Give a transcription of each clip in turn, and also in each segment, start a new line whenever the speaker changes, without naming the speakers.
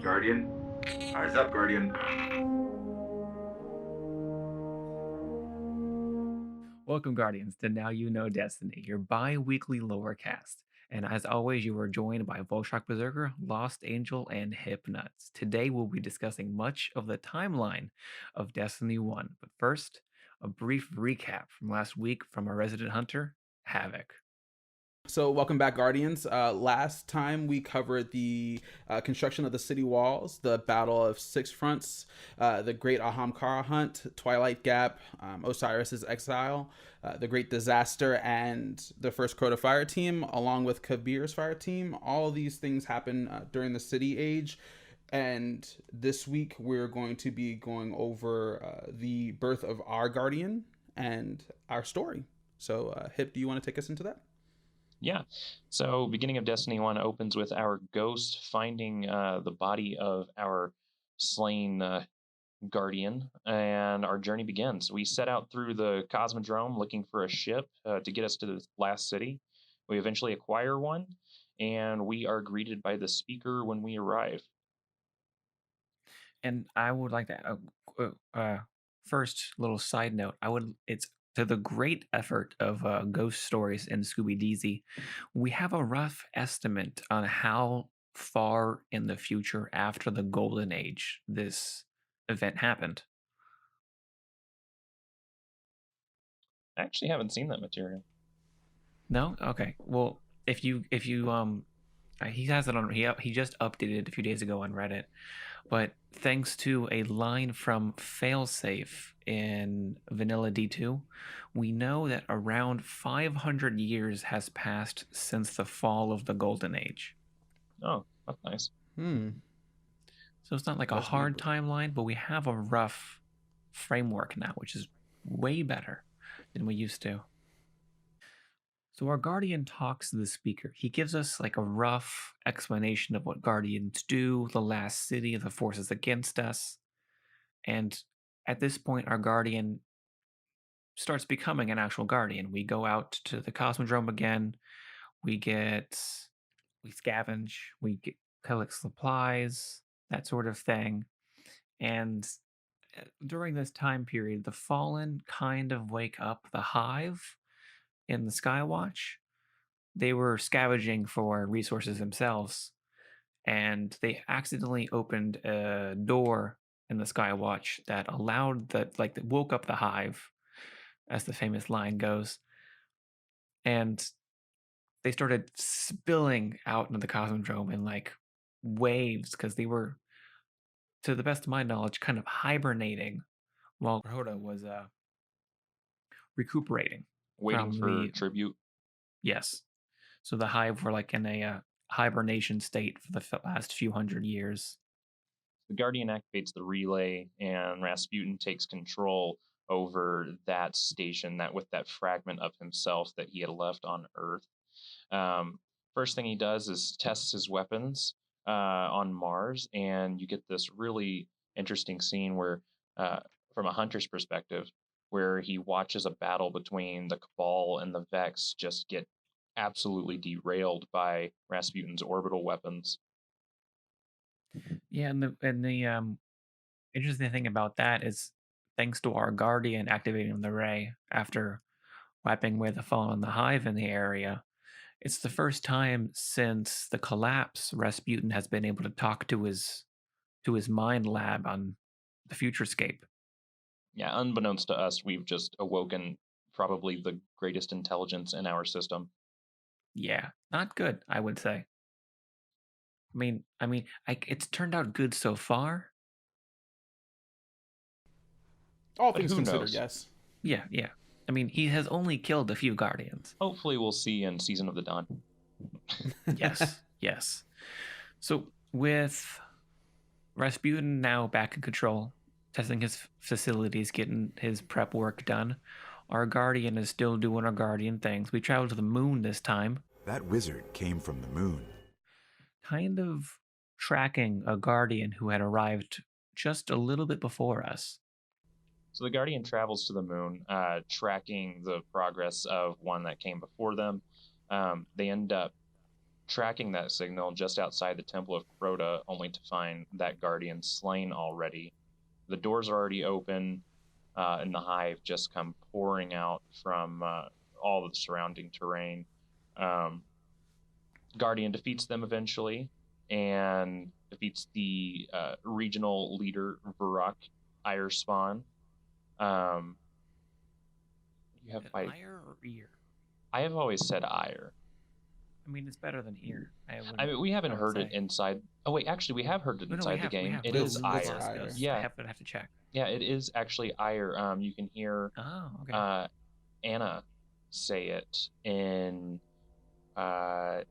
Guardian. Eyes up, Guardian.
Welcome, Guardians, to Now You Know Destiny, your bi-weekly lore cast. And as always, you are joined by VulshokBersrker, Lost Angel, and HipNuts. Today, we'll be discussing much of the timeline of Destiny 1. But first, a brief recap from last week from our resident hunter, Havik.
So welcome back, Guardians. Last time we covered the construction of the city walls, the Battle of Six Fronts, the Great Ahamkara Hunt, Twilight Gap, Osiris's Exile, the Great Disaster, and the first Crota Fire Team, along with Kabir's Fire Team. All of these things happen during the City Age. And this week we're going to be going over the birth of our Guardian and our story. So, Hip, do you want to take us into that?
Yeah. So beginning of Destiny 1 opens with our ghost finding the body of our slain guardian, and our journey begins. We set out through the Cosmodrome looking for a ship to get us to the last city. We eventually acquire one, and we are greeted by the speaker when we arrive.
And I would like to, first little side note, it's to the great effort of ghost stories in Scooby Deezy, we have a rough estimate on how far in the future after the Golden Age this event happened.
I actually haven't seen that material.
No? Okay. Well, if you he has it on he just updated it a few days ago on Reddit. But thanks to a line from Failsafe in Vanilla D2, we know that around 500 years has passed since the fall of the Golden Age.
Oh, that's nice.
So it's not like a hard timeline, but we have a rough framework now, which is way better than we used to. So our Guardian talks to the speaker. He gives us like a rough explanation of what Guardians do, the last city, the forces against us. And at this point, our Guardian starts becoming an actual Guardian. We go out to the Cosmodrome again. We scavenge, we collect supplies, that sort of thing. And during this time period, the Fallen kind of wake up the Hive in the Skywatch. They were scavenging for resources themselves, and they accidentally opened a door in the Skywatch that allowed that woke up the Hive, as the famous line goes, and they started spilling out into the Cosmodrome in like waves because they were, to the best of my knowledge, kind of hibernating while Crota was recuperating,
Waiting
from
for tribute.
Yes. So the Hive were like in a hibernation state for the last few hundred years.
The Guardian activates the relay, and Rasputin takes control over that station, with that fragment of himself that he had left on Earth. First thing he does is tests his weapons on Mars, and you get this really interesting scene where, from a hunter's perspective, where he watches a battle between the Cabal and the Vex just get absolutely derailed by Rasputin's orbital weapons.
Yeah, and the interesting thing about that is, thanks to our Guardian activating the ray after wiping away the Fallen and the Hive in the area, it's the first time since the collapse Rasputin has been able to talk to his mind lab on the Futurescape.
Yeah, unbeknownst to us, we've just awoken probably the greatest intelligence in our system.
Yeah, not good, I would say. It's turned out good so far.
All things considered, yes.
Yeah. I mean, he has only killed a few Guardians.
Hopefully we'll see in Season of the Dawn.
Yes. So with Rasputin now back in control, testing his facilities, getting his prep work done, our Guardian is still doing our Guardian things. We traveled to the moon this time.
That wizard came from the moon.
Kind of tracking a Guardian who had arrived just a little bit before us.
So the Guardian travels to the moon, tracking the progress of one that came before them. They end up tracking that signal just outside the Temple of Crota, only to find that guardian slain already. The doors are already open, and the Hive just come pouring out from all of the surrounding terrain. Guardian defeats them eventually, and defeats the regional leader, Varrock Irespawn. You have
ire or ear?
I have always said ire.
I mean, it's better than ear.
I mean, we haven't heard it inside. Oh wait, actually, we have heard it inside the game. It is ire. Yeah,
I have to check.
Yeah, it is actually ire. You can hear Anna say it in the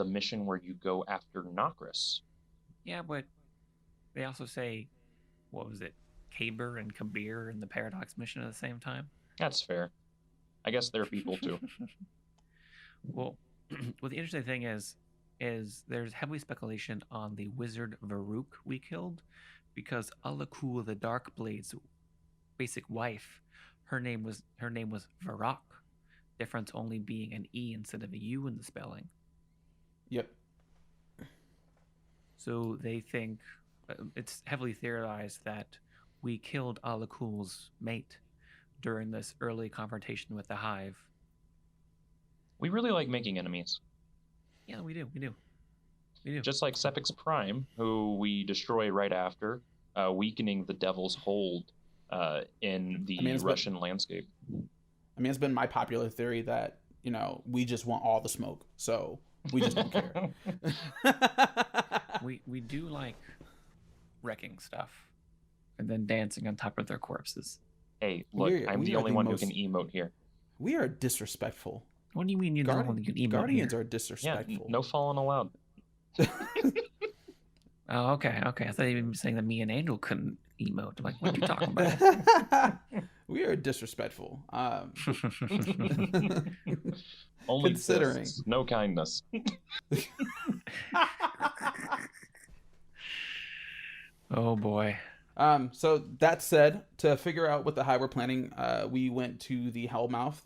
mission where you go after Nokris.
Yeah, but they also say, what was it, Kaber and Kabir in the Paradox mission at the same time?
That's fair. I guess they're people too.
Well, the interesting thing is there's heavy speculation on the wizard Varuk we killed, because Alakul the Darkblade's basic wife, her name was Varrock, difference only being an E instead of a U in the spelling.
Yep.
So they think, it's heavily theorized that we killed Alakul's mate during this early confrontation with the Hive.
We really like making enemies.
Yeah, we do.
Just like Sepix Prime, who we destroy right after, weakening the Devil's hold in the Russian landscape.
I mean, it's been my popular theory that, we just want all the smoke, so we just don't care.
we do like wrecking stuff and then dancing on top of their corpses.
Hey, look, I'm the only one who can emote here.
We are disrespectful.
What do you mean you're the only one who can emote?
Guardians are disrespectful.
Yeah, no falling allowed.
Oh, okay. I thought you were saying that me and Angel couldn't emote. I'm like, what are you talking about?
We are disrespectful.
Only
considering
fists, no kindness.
Oh boy.
So that said, to figure out what the Hive were planning, we went to the Hellmouth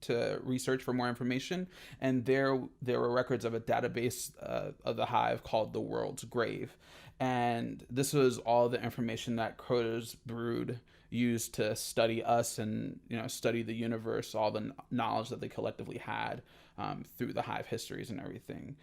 to research for more information, and there were records of a database of the Hive called the World's Grave, and this was all the information that Crota's brood used to study us and study the universe, all the knowledge that they collectively had through the Hive histories and everything.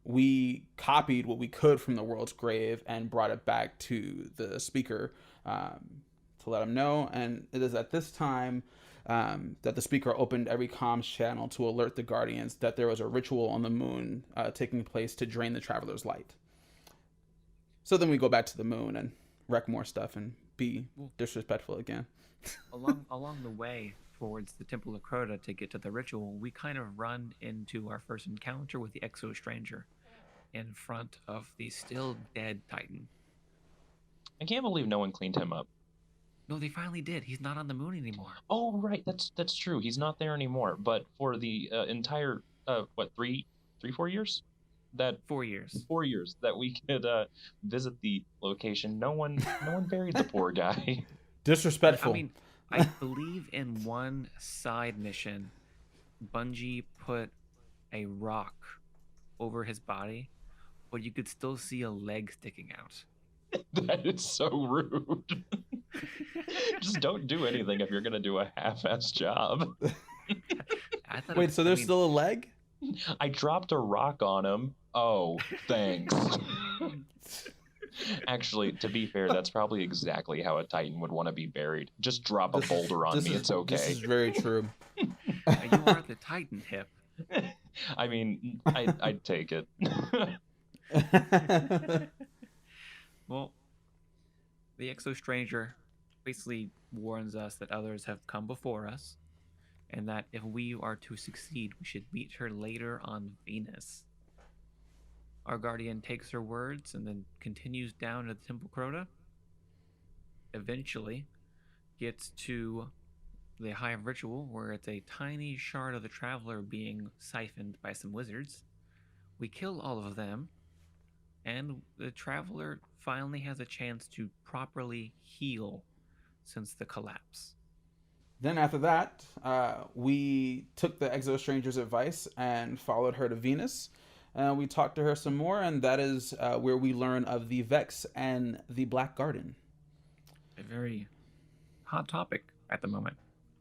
We copied what we could from the World's Grave and brought it back to the speaker to let him know. And it is at this time that the speaker opened every comms channel to alert the Guardians that there was a ritual on the moon taking place to drain the Traveler's light. So then we go back to the moon and wreck more stuff and be disrespectful again.
along the way towards the Temple of Crota to get to the ritual, we kind of run into our first encounter with the Exo Stranger in front of the still dead Titan.
I can't believe no one cleaned him up.
No, they finally did. He's not on the moon anymore.
Oh, right. That's true. He's not there anymore. But for the entire 4 years?
4 years.
4 years that we could visit the location. No one buried the poor guy.
Disrespectful.
I mean, I believe in one side mission, Bungie put a rock over his body, but you could still see a leg sticking out.
That is so rude. Just don't do anything if you're going to do a half-ass job.
Wait, so there's still a leg?
I dropped a rock on him. Oh, thanks. Actually, to be fair, that's probably exactly how a Titan would want to be buried. Just drop a boulder on me, it's okay.
This is very true.
You are the Titan, Hip.
I mean, I'd take it.
Well, the Exo Stranger basically warns us that others have come before us, and that if we are to succeed, we should meet her later on Venus. Our Guardian takes her words and then continues down to the Temple Crota. Eventually gets to the Hive ritual, where it's a tiny shard of the Traveler being siphoned by some wizards. We kill all of them, and the Traveler finally has a chance to properly heal since the collapse.
Then after that, we took the Exo Stranger's advice and followed her to Venus. We talked to her some more, and that is where we learn of the Vex and the Black Garden.
A very hot topic at the moment.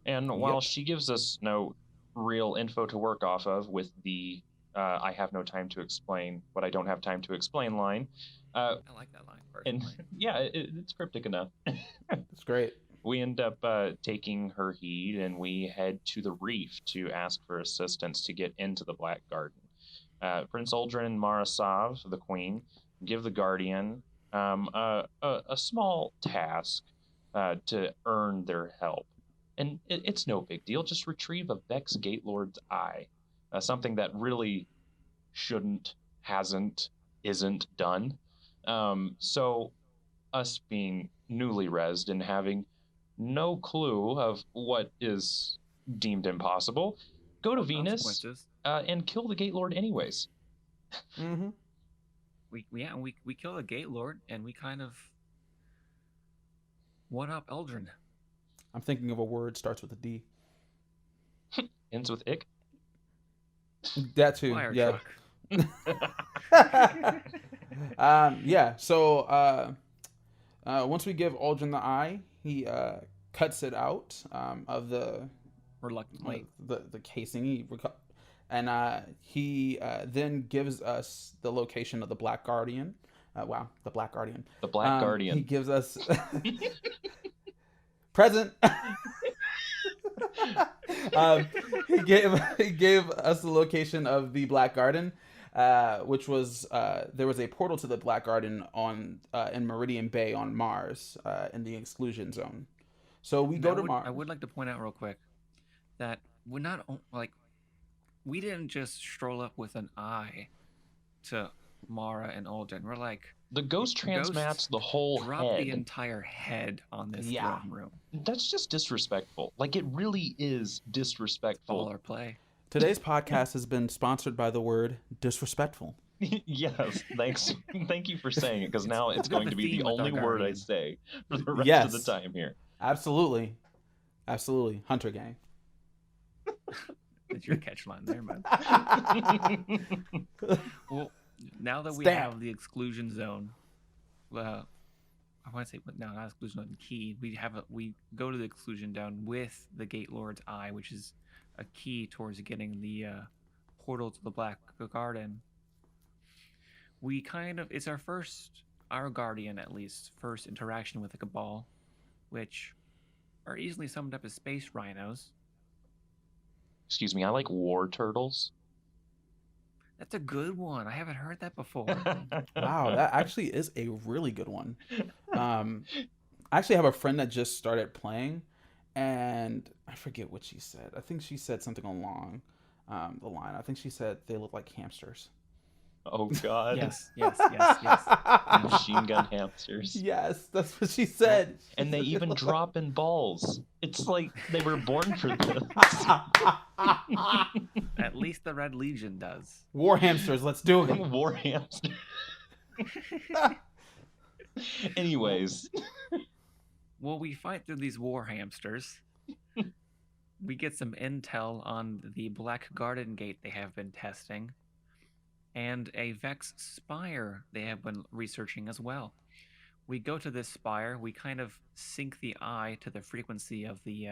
And while she gives us no real info to work off of with the I have no time to explain what I don't have time to explain line.
I like that line personally.
And yeah, it's cryptic enough.
It's great.
We end up taking her heed, and we head to the reef to ask for assistance to get into the Black Garden. Prince Uldren and Marasav, the queen, give the Guardian a small task to earn their help. And it's no big deal. Just retrieve a Vex Gate Lord's eye. Something that really shouldn't, hasn't, isn't done. So us being newly rezzed and having no clue of what is deemed impossible, go to Venus and kill the Gate Lord anyways.
Mm-hmm.
We kill the Gate Lord, and we kind of one up Uldren.
I'm thinking of a word starts with a D.
Ends with ick.
That too.
Fire
yeah.
truck.
Yeah. So once we give Uldren the eye, he cuts it out of the
Reluctantly.
the casing. He then gives us the location of the Black Guardian. Wow, the Black Guardian.
The Black Guardian.
He gives us present. He gave us the location of the Black Garden, which was there was a portal to the Black Garden on in Meridian Bay on Mars in the exclusion zone. So we go to Mars.
I would like to point out real quick that we're not like we didn't just stroll up with an eye to Mara and Uldren. We're like
the ghost transmats the whole
drop
head.
the entire head on this throne room.
That's just disrespectful. Like, it really is disrespectful.
All our play.
Today's podcast has been sponsored by the word disrespectful.
Yes, thanks. Thank you for saying it, because now it's going to be the only word I say for the rest of the time here.
Absolutely. Absolutely. Hunter gang.
That's your catch line there, man. Well, now that we have the exclusion zone, I want to say, but no, not exclusion zone, key. We go to the exclusion zone with the Gate Lord's eye, which is a key towards getting the portal to the Black Garden. We it's our Guardian at least, first interaction with the Cabal, which are easily summed up as space rhinos.
Excuse
me, I like war turtles.
That's a good one. I haven't heard that before.
Wow, that actually is a really good one. I actually have a friend that just started playing, and I forget what she said. I think she said something along the line. I think she said they look like hamsters.
Oh, God.
Yes.
Machine gun hamsters.
Yes, that's what she said.
And they even drop in balls. It's like they were born for this.
At least the Red Legion does.
War hamsters, let's do it.
War hamster. Anyways.
Well, we fight through these war hamsters. We get some intel on the Black Garden Gate they have been testing, and a Vex Spire they have been researching as well. We go to this spire, we kind of sync the eye to the frequency of the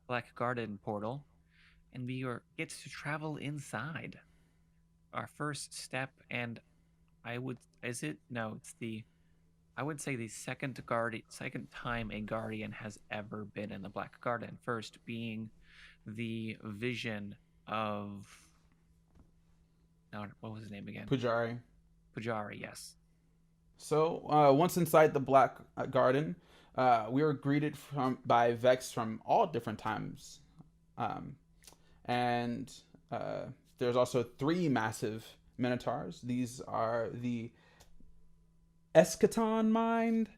Black Garden portal, and we get to travel inside. Our first step, and I would say the second time a Guardian has ever been in the Black Garden. First being the vision of... what was his name again?
Pujari,
yes. So,
once inside the Black Garden, we were greeted by Vex from all different times. And there's also 3 massive Minotaurs. These are the Eschaton Mind,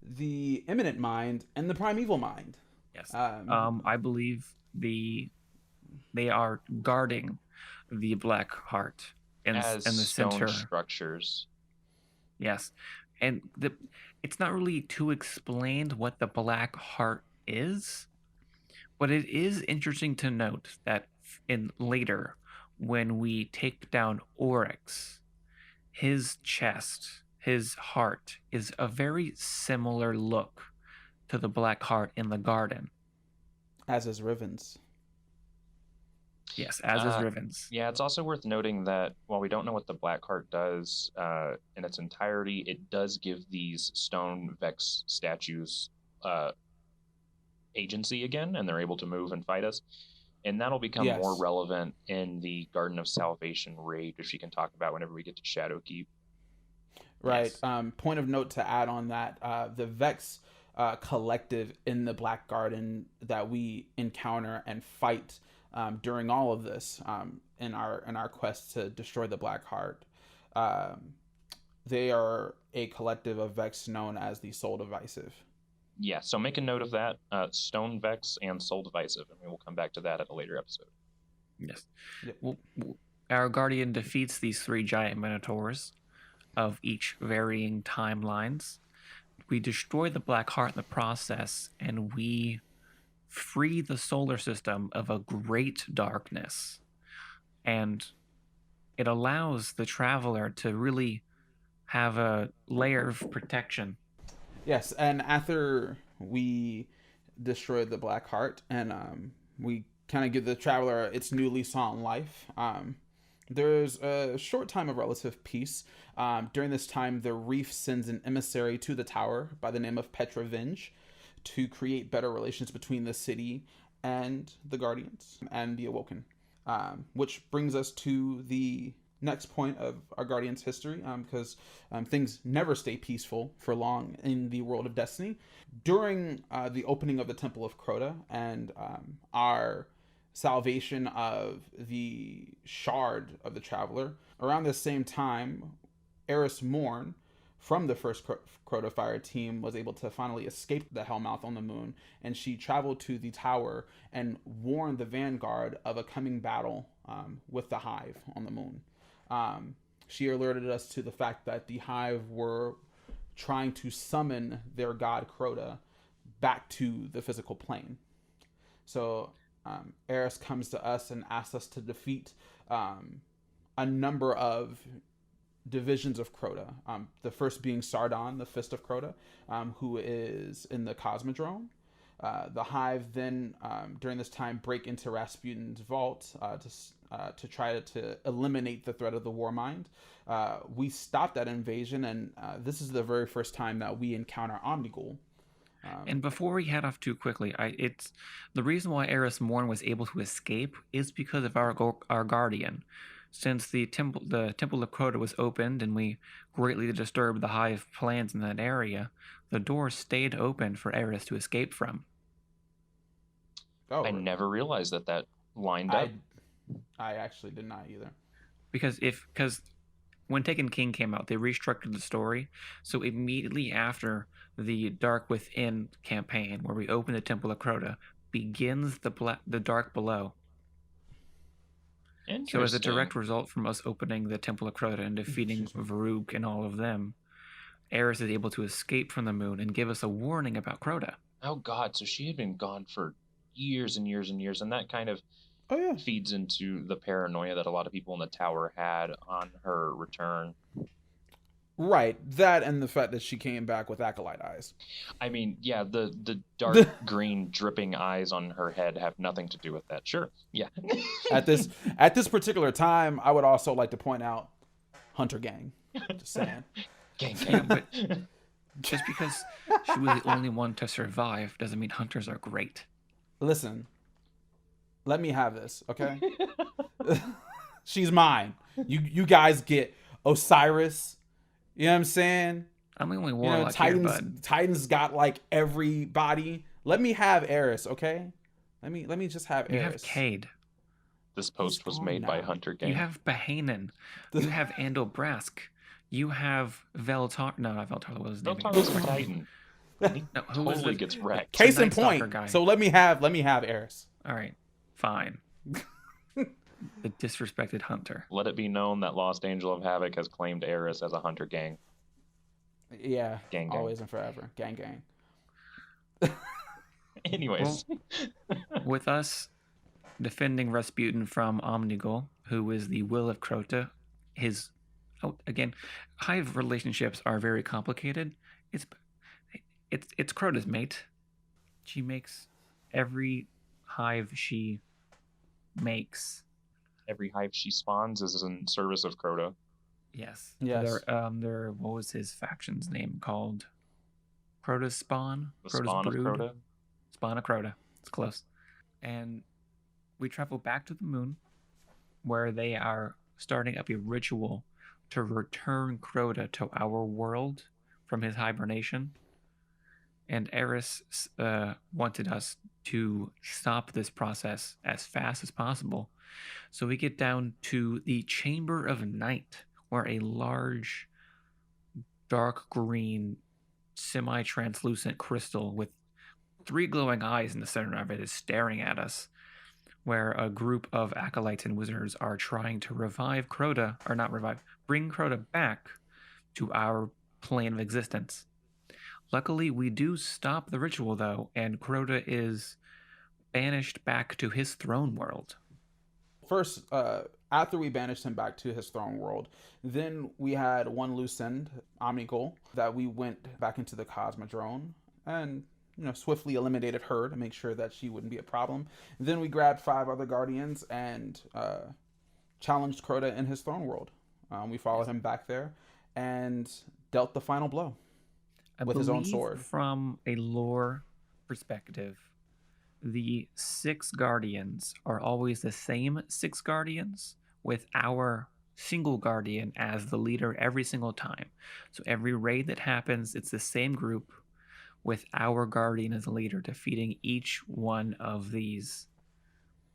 the Imminent Mind, and the Primeval Mind.
Yes. I believe they are guarding the Black Heart in the center
structures.
Yes, and it's not really too explained what the Black Heart is. But it is interesting to note that in later, when we take down Oryx, his chest, his heart, is a very similar look to the black heart in the garden.
As is Riven's.
Yes, as is Riven's.
Yeah, it's also worth noting that while we don't know what the Black Heart does in its entirety, it does give these stone Vex statues agency again, and they're able to move and fight us. And that'll become more relevant in the Garden of Salvation raid, which we can talk about whenever we get to Shadowkeep.
Right. Yes. Point of note to add on that, the Vex collective in the Black Garden that we encounter and fight during all of this in our quest to destroy the Black Heart, they are a collective of Vex known as the Soul Divisive.
Yeah, so make a note of that. Stone Vex and Soul Divisive, and we will come back to that at a later episode.
Yes. Yep. Well, our Guardian defeats these 3 giant Minotaurs of each varying timelines. We destroy the Black Heart in the process, and we free the solar system of a great darkness. And it allows the traveler to really have a layer of protection.
Yes, and after we destroy the Black Heart and we kind of give the traveler its new lease on life, there's a short time of relative peace. During this time, the Reef sends an emissary to the tower by the name of Petrovenge to create better relations between the city and the Guardians and the Awoken. Which brings us to the next point of our Guardians' history, because things never stay peaceful for long in the world of Destiny. During the opening of the Temple of Crota and our salvation of the Shard of the Traveler, around the same time, Eris Morn from the first Crota Fire team was able to finally escape the Hellmouth on the moon, and she traveled to the tower and warned the Vanguard of a coming battle with the Hive on the moon. She alerted us to the fact that the Hive were trying to summon their god Crota back to the physical plane. So Eris comes to us and asks us to defeat a number of divisions of Crota. The first being Sardon, the Fist of Crota, who is in the Cosmodrome. The Hive then, during this time, break into Rasputin's vault to try to eliminate the threat of the Warmind. We stopped that invasion, and this is the very first time that we encounter Omnigul.
And before we head off too quickly, it's the reason why Eris Morn was able to escape is because of our Guardian. Since the temple of Crota was opened and we greatly disturbed the Hive plans in that area, the door stayed open for Eris to escape from.
I never realized that lined up.
I actually did not either.
Because when Taken King came out, they restructured the story. So immediately after the Dark Within campaign, where we open the Temple of Crota, begins the Dark Below. So as a direct result from us opening the Temple of Crota and defeating Varuk and all of them, Eris is able to escape from the moon and give us a warning about Crota.
Oh god, so she had been gone for years and years and years, and that kind of feeds into the paranoia that a lot of people in the tower had on her return.
Right, that and the fact that she came back with acolyte eyes.
I mean, yeah, the dark green dripping eyes on her head have nothing to do with that. Sure, yeah.
At this particular time, I would also like to point out Hunter Gang. Just saying.
Gang.
Yeah, but just because she was the only one to survive doesn't mean hunters are great.
Listen, let me have this, okay? She's mine. You guys get Osiris. You know what I'm saying?
I'm the only warlock here, bud.
Titans got like everybody. Let me have Eris, okay? Let me just have Eris.
You have Cade.
This post was made by Hunter Gang.
You have Bahanan. You have Andal Brass. You have Veltar. No, not Veltar. What was his name?
Veltar was a Titan.
No, who
totally gets wrecked.
Case in point. Guy. So let me have Eris.
All right, fine. The disrespected hunter.
Let it be known that LostAngelofHavik has claimed Eris as a Hunter Gang.
Yeah,
gang.
Always and forever. Gang.
Anyways.
With us defending Rasputin from Omnigul, who is the will of Crota, again, Hive relationships are very complicated. It's Crota's mate. She makes every hive she makes.
Every hive she spawns is in service of Crota.
Yes.
Yes.
What was his faction's name called? Crota's Spawn?
The
Crota's
spawn
Brood?
of Crota.
Spawn of Crota. It's close. And we travel back to the moon, where they are starting up a ritual to return Crota to our world from his hibernation. And Eris wanted us to stop this process as fast as possible. So we get down to the Chamber of Night, where a large, dark green, semi-translucent crystal with 3 glowing eyes in the center of it is staring at us, where a group of acolytes and wizards are trying to revive Crota, or not revive, bring Crota back to our plane of existence. Luckily, we do stop the ritual, though, and Crota is banished back to his throne world.
First, after we banished him back to his throne world, then we had one loose end, Omnigul, that we went back into the Cosmodrome and swiftly eliminated her to make sure that she wouldn't be a problem. Then we grabbed 5 other guardians and challenged Crota in his throne world. We followed him back there and dealt the final blow with his own sword.
From a lore perspective, the 6 guardians are always the same 6 guardians, with our single guardian as the leader every single time. So every raid that happens, it's the same group with our guardian as the leader, defeating each one of these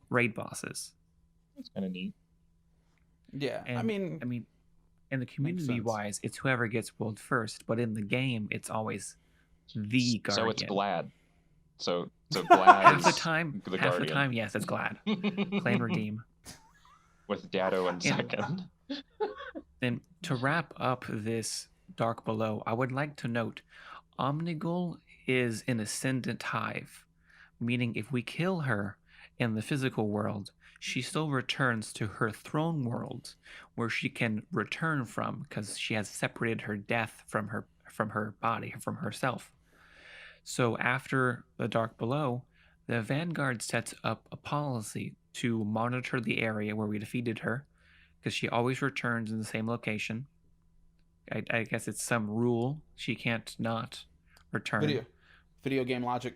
raid bosses.
That's kind of neat.
Yeah,
And,
I mean,
in the community-wise, it's whoever gets world first, but in the game, it's always the guardian.
So it's Glad. So Glad
half
is
the time,
the
half
guardian.
the time, yes, it's Glad. Claim Redeem.
With Dado in second.
Then to wrap up this Dark Below, I would like to note Omnigul is an ascendant hive, meaning if we kill her in the physical world, she still returns to her throne world, where she can return from, because she has separated her death from her body, from herself. So after the Dark Below, the Vanguard sets up a policy to monitor the area where we defeated her, because she always returns in the same location. I guess it's some rule. She can't not return.
Video game logic.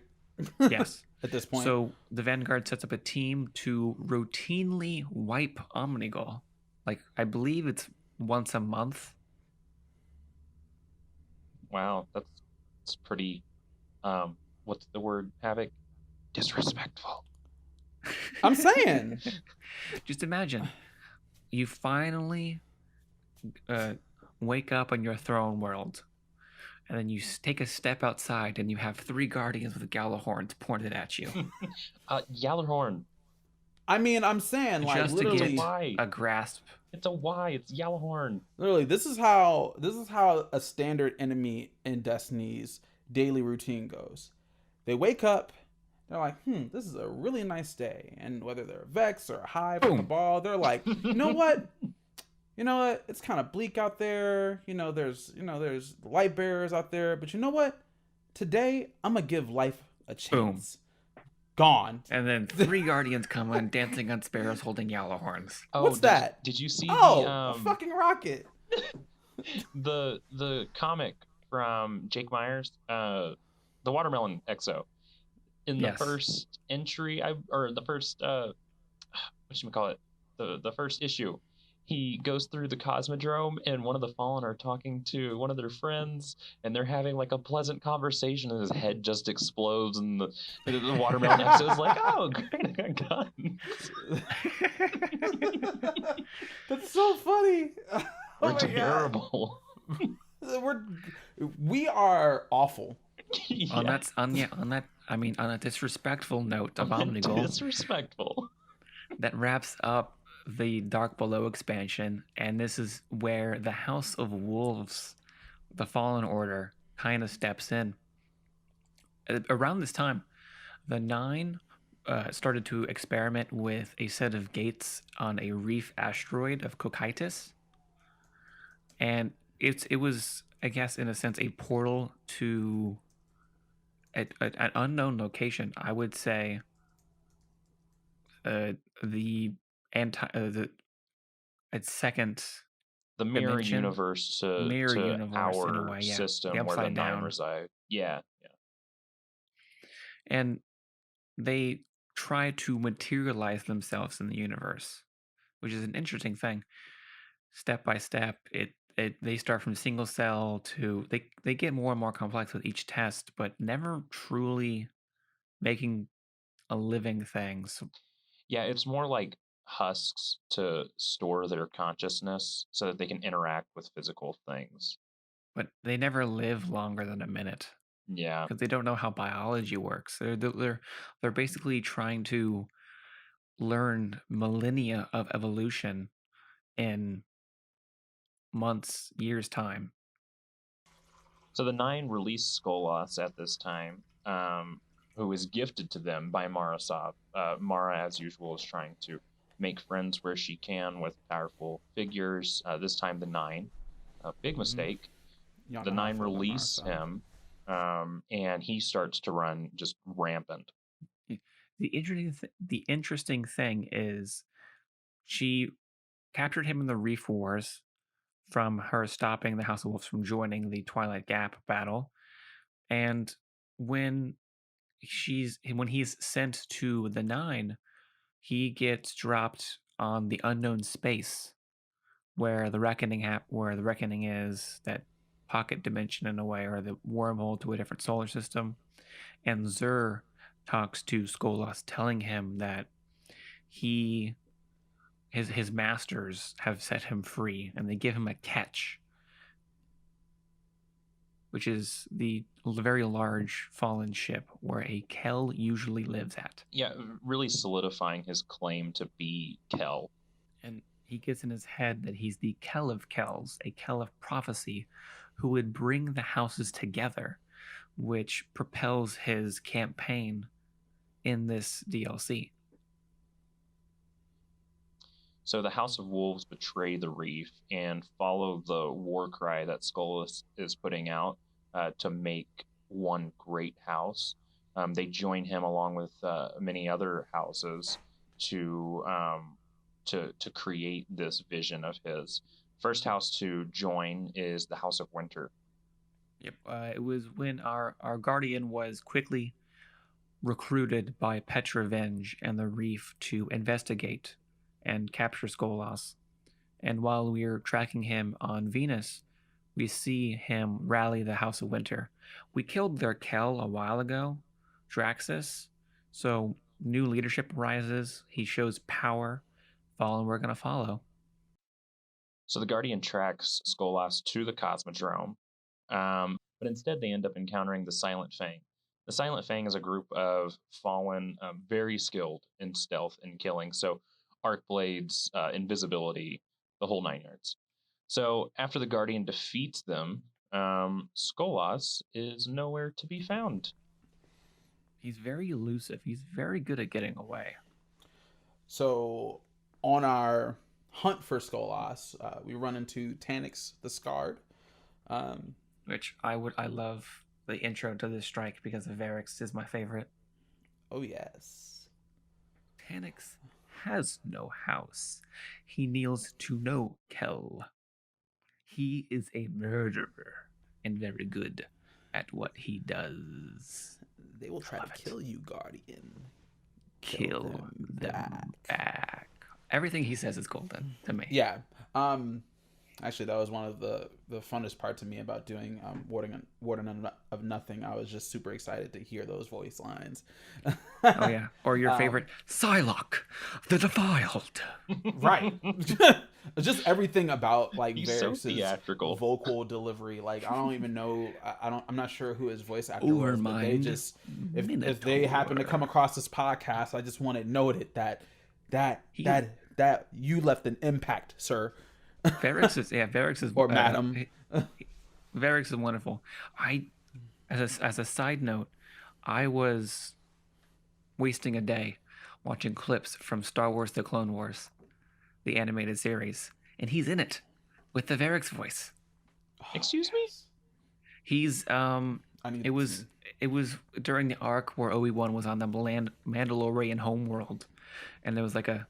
Yes.
At this point.
So the Vanguard sets up a team to routinely wipe Omnigul. Like, I believe it's once a month.
Wow, that's pretty, what's the word, Havoc? Disrespectful.
I'm saying.
Just imagine, you finally wake up in your throne world, and then you take a step outside, and you have 3 guardians with Gjallarhorns pointed at you.
Gjallarhorn.
I mean, I'm saying, like,
just
literally,
to get a grasp.
It's a Y. It's Gjallarhorn.
Literally, this is how a standard enemy in Destiny's daily routine goes. They wake up, they're like, this is a really nice day. And whether they're Vex or Hive or Cabal, they're like, you know what? It's kind of bleak out there. There's light bearers out there. But you know what? Today, I'm going to give life a chance. Gone.
And then 3 guardians come in dancing on sparrows holding Gjallarhorns.
Oh, what's that?
Did you see
a fucking rocket.
the comic from Jake Myers, the Watermelon Exo? In the first entry, the first the first issue, he goes through the Cosmodrome, and one of the Fallen are talking to one of their friends, and they're having like a pleasant conversation, and his head just explodes, and the Watermelon Exo is like, "Oh, great, I got guns."
That's so funny.
We're terrible.
We are awful.
Yeah. On a disrespectful note of Omnigul.
Disrespectful.
That wraps up the Dark Below expansion, and this is where the House of Wolves, the Fallen Order, kind of steps in. Around this time, The Nine started to experiment with a set of gates on a reef asteroid of Cocytus, and it was, I guess, in a sense, a portal to an unknown location. I would say the second
The mirror
dimension,
universe
mirror
to
universe in a
our
way, yeah,
system
the
where the
upside
Nine
down,
reside. Yeah.
and they try to materialize themselves in the universe, which is an interesting thing. Step by step, they start from single cell to they get more and more complex with each test, but never truly making a living thing. So,
Yeah, it's more like husks to store their consciousness so that they can interact with physical things.
but they never live longer than a minute
Yeah.
because they don't know how biology works. They're basically trying to learn millennia of evolution in months, years time.
So the Nine release Skullossus at this time, who is gifted to them by Marasov. Mara, as usual, is trying to make friends where she can with powerful figures. This time, the Nine. Big mistake. The Nine release him, and he starts to run just rampant.
The interesting thing is she captured him in the Reef Wars from her stopping the House of Wolves from joining the Twilight Gap battle. And when he's sent to the Nine, he gets dropped on the unknown space where the reckoning is, that pocket dimension in a way, or the wormhole to a different solar system. And Zur talks to Skolas, telling him that his masters have set him free, and they give him a catch, which is the very large fallen ship where a Kel usually lives at.
Yeah, really solidifying his claim to be Kel.
And he gets in his head that he's the Kel of Kels, a Kel of prophecy, who would bring the houses together, which propels his campaign in this DLC.
So the House of Wolves betray the Reef and follow the war cry that Skullossus is putting out to make one great house. They join him along with many other houses to create this vision of his. First house to join is the House of Winter.
Yep. It was when our Guardian was quickly recruited by Petrovenge and the Reef to investigate and capture Skolas. And while we're tracking him on Venus, we see him rally the House of Winter. We killed their Kel a while ago, Draxus, so new leadership arises. He shows power. We're going to follow.
So the Guardian tracks Skolas to the Cosmodrome, but instead they end up encountering the Silent Fang. The Silent Fang is a group of fallen, very skilled in stealth and killing, so arc blades, invisibility, the whole 9 yards. So after the Guardian defeats them, Skolas is nowhere to be found.
He's very elusive. He's very good at getting away.
So on our hunt for Skolas, we run into Tanx the Scarred.
Which I love the intro to this strike because Oryx is my favorite.
Oh, yes.
Tanx has no house. He kneels to no Kel. He is a murderer and very good at what he does.
They will try to kill you, Guardian.
Kill them back. Everything he says is golden to me.
Yeah. Actually, that was one of the funnest part to me about doing Warden of Nothing. I was just super excited to hear those voice lines.
Oh, yeah. Or your favorite, Psylocke, the Defiled.
Right. Just everything about
He's so theatrical.
vocal delivery. Like, I don't even know. I'm not sure who his voice actor was, but they just, if they happen to come across this podcast, I just want to note it that you left an impact, sir.
Varix is
or madam.
Varix is wonderful. As a side note, I was wasting a day watching clips from Star Wars: The Clone Wars, the animated series, and he's in it with the Varric's voice.
Excuse me?
He's
I need
it
to
was
see.
it was during the arc where Obi-Wan was on the Mandalorian homeworld, and there was like a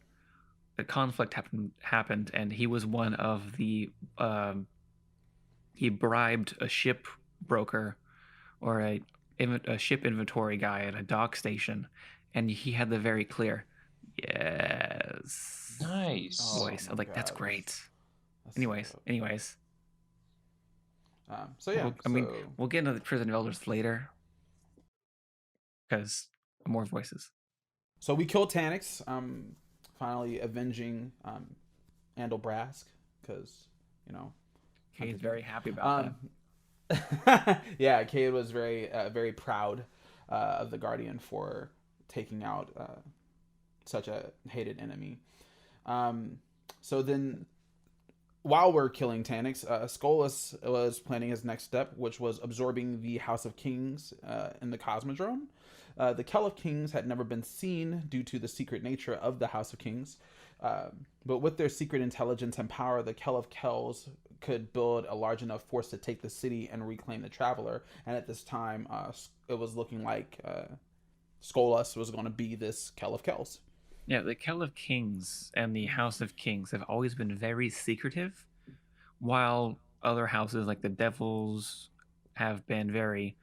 conflict happened, and he was one of the he bribed a ship broker or a ship inventory guy at a dock station, and he had the very clear yes
Nice.
voice.
Oh
I'm
my
like, that's
gosh.
great.
That's
Anyways,
so-
anyways,
so yeah.
I mean, we'll get into the Prison of Elders later because more voices.
So we killed Tanx, finally avenging Andal Brass, because
Kate's very happy about
yeah, Cade was very proud of the Guardian for taking out such a hated enemy. So then, while we're killing Tanix, Skullossus was planning his next step, which was absorbing the House of Kings in the Cosmodrome. The Kell of Kings had never been seen due to the secret nature of the House of Kings. But with their secret intelligence and power, the Kell of Kells could build a large enough force to take the city and reclaim the Traveler. And at this time, it was looking like Skullossus was going to be this Kell of Kells.
Yeah, the Kell of Kings and the House of Kings have always been very secretive, while other houses like the Devils have been very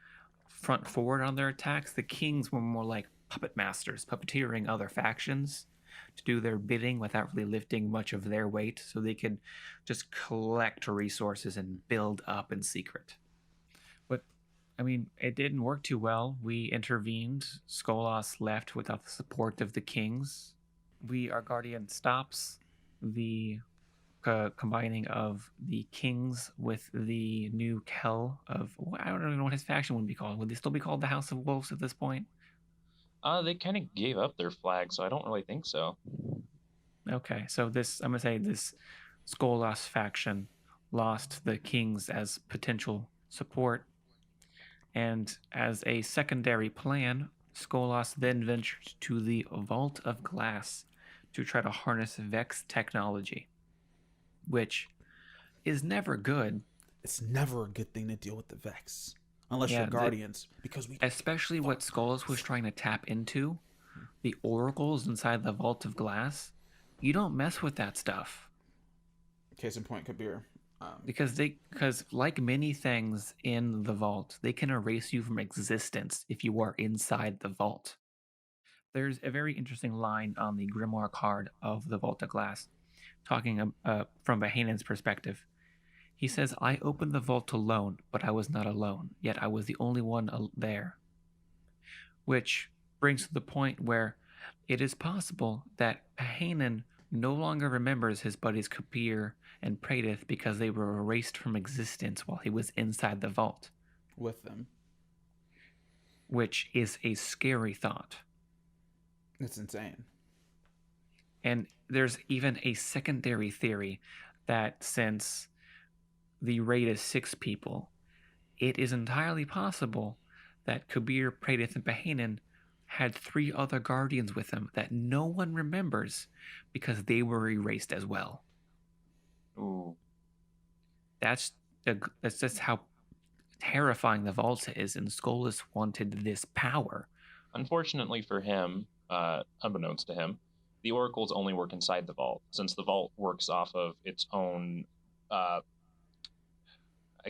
front forward on their attacks. The Kings were more like puppet masters, puppeteering other factions to do their bidding without really lifting much of their weight, so they could just collect resources and build up in secret. But I mean, it didn't work too well. We intervened. Skolas left without the support of the Kings. Our Guardian stops the combining of the Kings with the new Kell of... I don't even know what his faction would be called. Would they still be called the House of Wolves at this point?
They kind of gave up their flag, so I don't really think so.
Okay, so I'm going to say this Skolas faction lost the Kings as potential support. And as a secondary plan, Skolas then ventured to the Vault of Glass to try to harness Vex technology, which is never good.
It's never a good thing to deal with the Vex, unless you're Guardians, because
especially what Skolas was trying to tap into, the oracles inside the Vault of Glass. You don't mess with that stuff.
Case in point, Kabir.
Because like many things in the vault, they can erase you from existence if you are inside the vault. There's a very interesting line on the Grimoire card of the Vault of Glass, talking from Bahanan's perspective. He says, I opened the vault alone, but I was not alone, yet I was the only one there. Which brings to the point where it is possible that Bahanan no longer remembers his buddies Kabir and Praedyth because they were erased from existence while he was inside the vault.
With them.
Which is a scary thought.
It's insane.
And there's even a secondary theory that since the raid is 6 people, it is entirely possible that Kabir, Praedyth, and Bahanan had 3 other Guardians with him that no one remembers because they were erased as well.
Ooh.
That's just how terrifying the vault is, and Skolas wanted this power.
Unfortunately for him, unbeknownst to him, the oracles only work inside the vault, since the vault works off of its own, I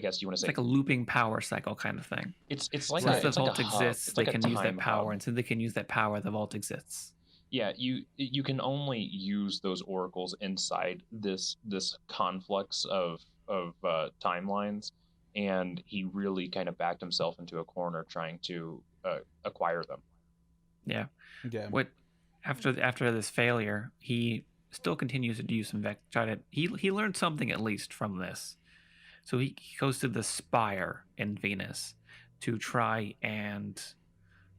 guess you want to say...
It's like a looping power cycle kind of thing.
It's like
since
a,
the
it's
vault
like a
exists,
hub.
they
It's like
can
a
use that
time
power,
hub.
and since they can use that power, the vault exists.
Yeah, you can only use those oracles inside this conflux of timelines, and he really kind of backed himself into a corner trying to acquire them.
Yeah.
Yeah.
What after this failure, he still continues to use some Vex. He learned something at least from this. So he goes to the Spire in Venus to try and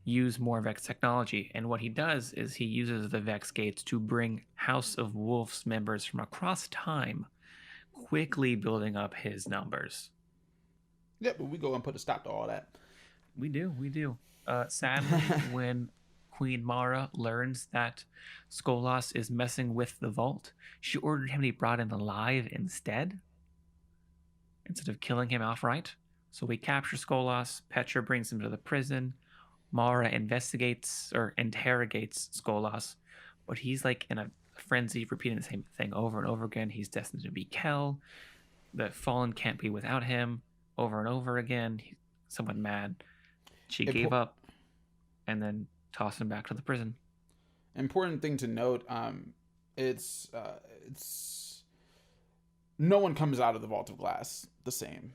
use more Vex technology. And what he does is he uses the Vex gates to bring House of Wolves members from across time, quickly building up his numbers.
Yeah, but we go and put a stop to all that.
We do. Sadly, when Queen Mara learns that Skolas is messing with the vault, she ordered him to be brought in alive instead of killing him outright. So we capture Skolas, Petra brings him to the prison, Mara investigates or interrogates Skolas, but he's like in a frenzy, repeating the same thing over and over again. He's destined to be Kel. The Fallen can't be without him. Over and over again. He's somewhat mad. She gave up and then tossed him back to the prison.
Important thing to note, it's no one comes out of the Vault of Glass the same.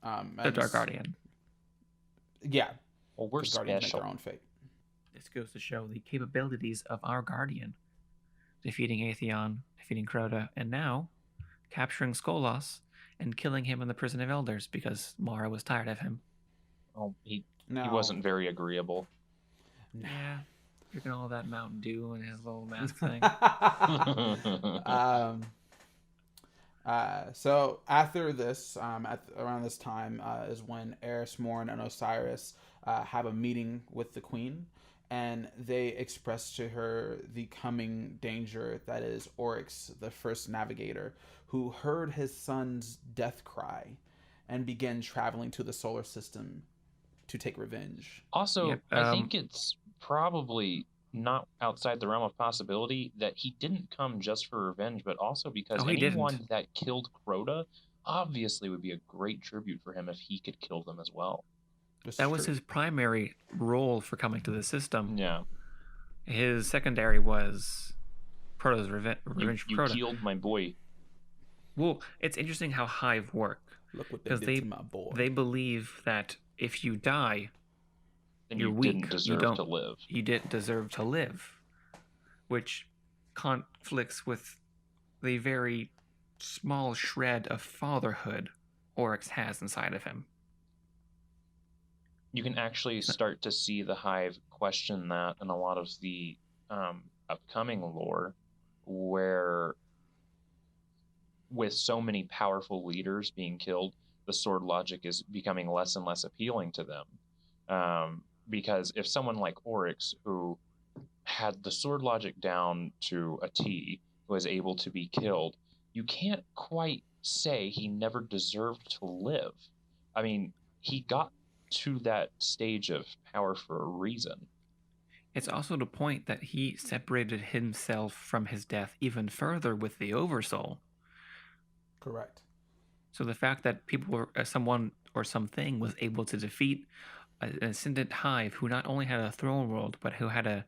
The Dark Guardian.
Yeah.
Well, we're
the Guardians
special.
make their own fate.
This goes to show the capabilities of our Guardian. Defeating Atheon, defeating Crota, and now capturing Skolas and killing him in the Prison of Elders because Mara was tired of him.
Oh, he wasn't very agreeable.
Yeah. Drinking all that Mountain Dew and his little mask thing.
So after this, around this time, is when Eris, Morn, and Osiris have a meeting with the Queen, and they express to her the coming danger that is Oryx, the first navigator, who heard his son's death cry and began traveling to the solar system to take revenge.
Also, I think it's probably not outside the realm of possibility that he didn't come just for revenge, but also because anyone that killed Crota obviously would be a great tribute for him if he could kill them as well.
That was his primary role for coming to the system.
Yeah.
His secondary was Proto's revenge for Crota.
You killed my boy.
Well, it's interesting how Hive work.
Look what they did to my boy.
They believe that if you die,
then
you're
you
weak.
Didn't deserve to live.
You didn't deserve to live, which conflicts with the very small shred of fatherhood Oryx has inside of him.
You can actually start to see the Hive question that in a lot of the upcoming lore, where with so many powerful leaders being killed, the sword logic is becoming less and less appealing to them. Because if someone like Oryx, who had the sword logic down to a T, was able to be killed, you can't quite say he never deserved to live. I mean, he got to that stage of power for a reason.
It's also the point that he separated himself from his death even further with the Oversoul.
Correct.
So the fact that someone or something was able to defeat an ascendant Hive who not only had a throne world, but who had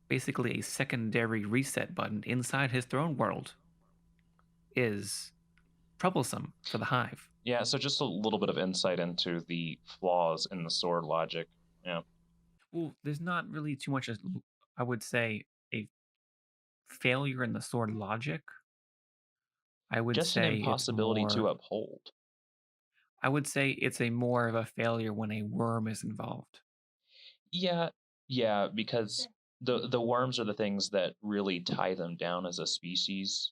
basically a secondary reset button inside his throne world is troublesome for the Hive.
Yeah, so just a little bit of insight into the flaws in the sword logic. Yeah.
Well, there's not really too much, I would say, a failure in the sword logic. I would
just
say
an impossibility
it's
to uphold.
I would say it's more of a failure when a worm is involved.
Yeah, because the worms are the things that really tie them down as a species.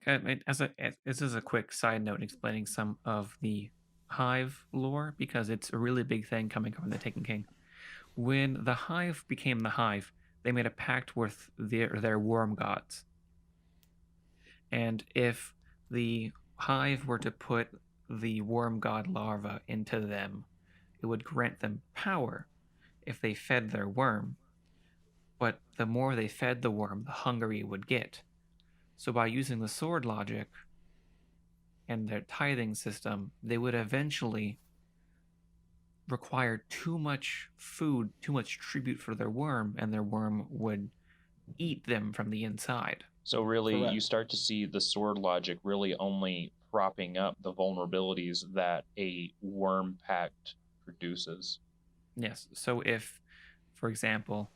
This is a quick side note explaining some of the Hive lore, because it's a really big thing coming from the Taken King. When the Hive became the Hive, they made a pact with their worm gods. And if the Hive were to put the worm god larva into them, it would grant them power if they fed their worm. But the more they fed the worm, the hungrier it would get. So by using the sword logic and their tithing system, they would eventually require too much food, too much tribute for their worm, and their worm would eat them from the inside.
So really, you start to see the sword logic really only propping up the vulnerabilities that a worm pact produces.
Yes. So if, for example,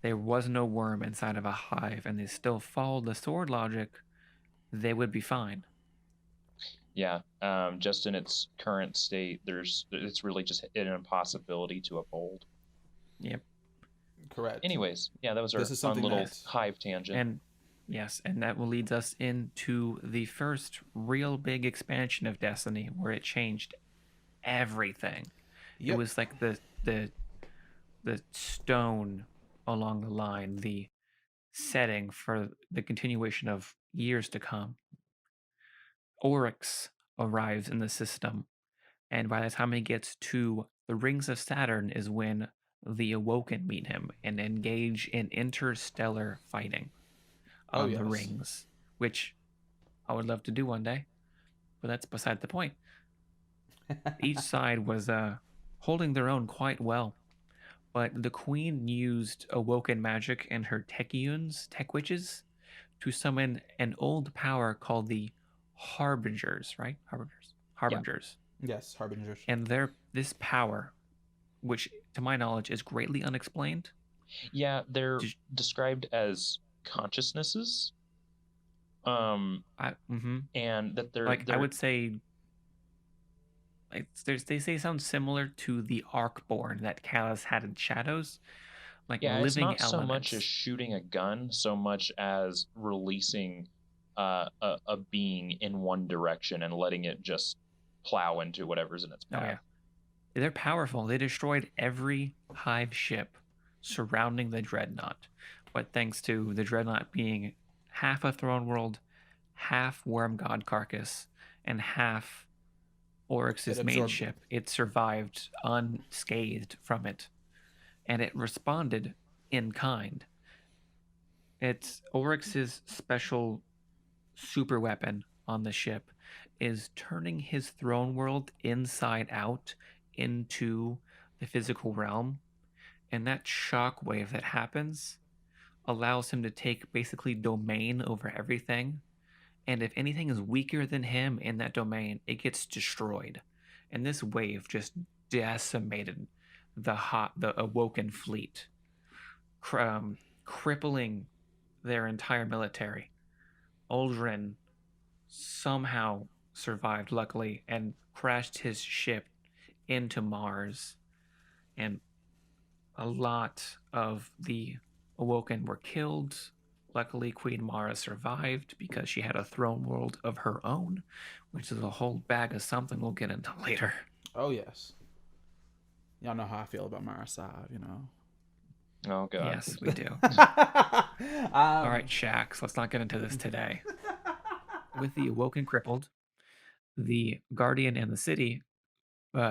there was no worm inside of a hive and they still followed the sword logic, they would be fine.
Yeah. Just in its current state, it's really just an impossibility to uphold.
Yep.
Correct.
Anyways, yeah, that was our fun little hive tangent.
And yes, and that will lead us into the first real big expansion of Destiny, where it changed everything. Yep. It was like the the stone along the line, the setting for the continuation of years to come. Oryx arrives in the system, and by the time he gets to the rings of Saturn is when the Awoken meet him and engage in interstellar fighting on the rings, which I would love to do one day, but that's beside the point. Each side was holding their own quite well, but the queen used Awoken magic and her tech witches, to summon an old power called the Harbingers, right? Harbingers.
Yeah. Yes, Harbingers.
And this power, which to my knowledge is greatly unexplained.
Yeah, they're described as consciousnesses. And that they're
I would say, they say sound similar to the Arcborn that Callus had in Shadows.
Yeah,
living
it's not
elements.
So much as shooting a gun, so much as releasing a being in one direction and letting it just plow into whatever's in its path.
Oh, yeah. They're powerful. They destroyed every Hive ship surrounding the Dreadnought. But thanks to the Dreadnought being half a throne world, half Worm God Carcass, and half Oryx's main ship, it survived unscathed from it. And it responded in kind. It's Oryx's special super weapon on the ship is turning his throne world inside out into the physical realm, and that shockwave that happens allows him to take basically domain over everything, and if anything is weaker than him in that domain, it gets destroyed. And this wave just decimated the Awoken fleet, crippling their entire military. Uldren somehow survived, luckily, and crashed his ship into Mars, and a lot of the Awoken were killed. Luckily, Queen Mara survived because she had a throne world of her own, which is a whole bag of something we'll get into later.
Oh, yes. Y'all know how I feel about Mara Sav, you know.
Oh, God.
Yes, we do.
All
right, Shax, let's not get into this today. With the Awoken crippled, the Guardian and the city